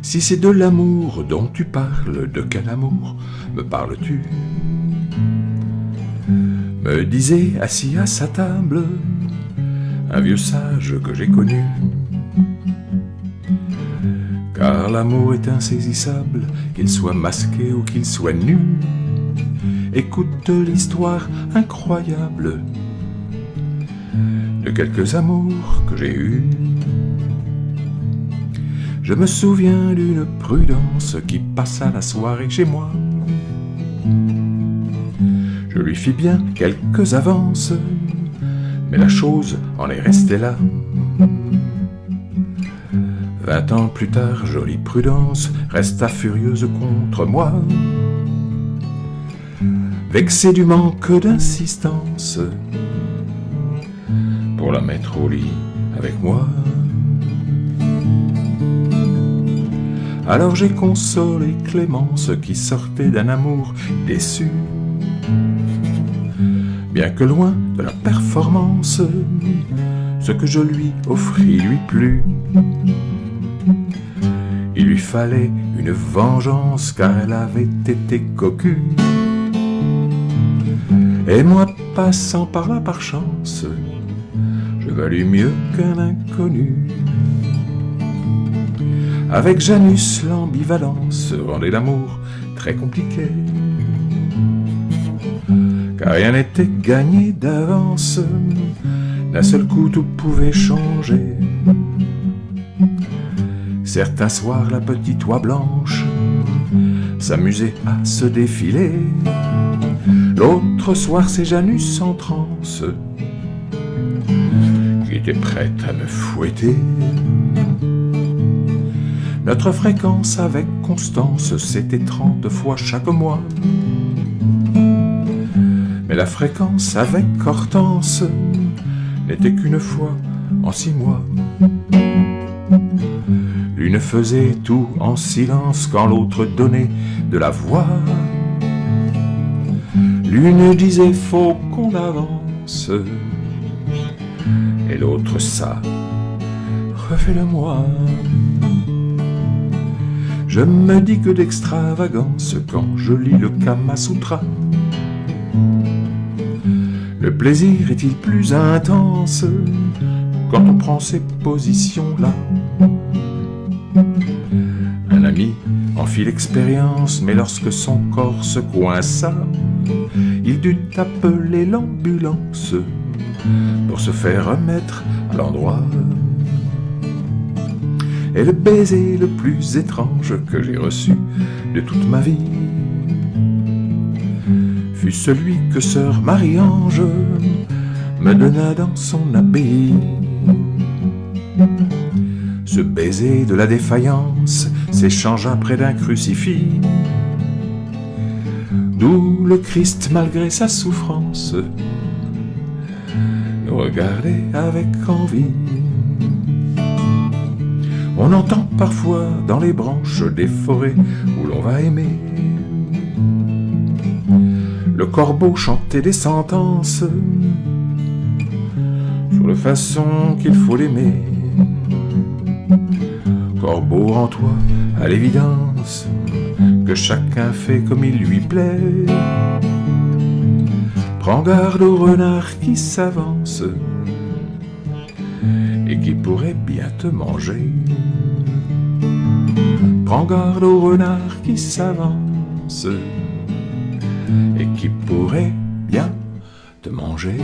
Si c'est de l'amour dont tu parles, de quel amour me parles-tu? Me disait, assis à sa table, un vieux sage que j'ai connu. Car l'amour est insaisissable, qu'il soit masqué ou qu'il soit nu. Écoute l'histoire incroyable de quelques amours que j'ai eus. Je me souviens d'une Prudence qui passa la soirée chez moi. Je lui fis bien quelques avances, mais la chose en est restée là. 20 ans plus tard, jolie Prudence resta furieuse contre moi, vexée du manque d'insistance pour la mettre au lit avec moi. Alors j'ai consolé Clémence qui sortait d'un amour déçu. Bien que loin de la performance, ce que je lui offris lui plut. Il lui fallait une vengeance car elle avait été cocu. Et moi passant par là par chance, je valus mieux qu'un inconnu. Avec Janus, l'ambivalence rendait l'amour très compliqué, car rien n'était gagné d'avance, d'un seul coup tout pouvait changer. Certains soirs la petite oie blanche s'amusait à se défiler, l'autre soir c'est Janus en transe qui était prête à me fouetter. Notre fréquence avec Constance, c'était 30 fois chaque mois. Mais la fréquence avec Hortense n'était qu'une fois en 6 mois. L'une faisait tout en silence quand l'autre donnait de la voix. L'une disait faut qu'on avance, et l'autre ça, refais-le-moi. Je me dis que d'extravagance quand je lis le Kama Sutra. Le plaisir est-il plus intense quand on prend ces positions-là? Un ami en fit l'expérience, mais lorsque son corps se coinça, il dut appeler l'ambulance pour se faire remettre à l'endroit. Et le baiser le plus étrange que j'ai reçu de toute ma vie fut celui que sœur Marie-Ange me donna dans son abbaye. Ce baiser de la défaillance s'échangea près d'un crucifix, d'où le Christ, malgré sa souffrance, nous regardait avec envie. On entend parfois dans les branches des forêts où l'on va aimer le corbeau chanter des sentences sur la façon qu'il faut l'aimer. Corbeau, en toi, à l'évidence que chacun fait comme il lui plaît. Prends garde au renard qui s'avance et qui pourrait bien te manger. Prends garde au renard qui s'avance et qui pourrait bien te manger.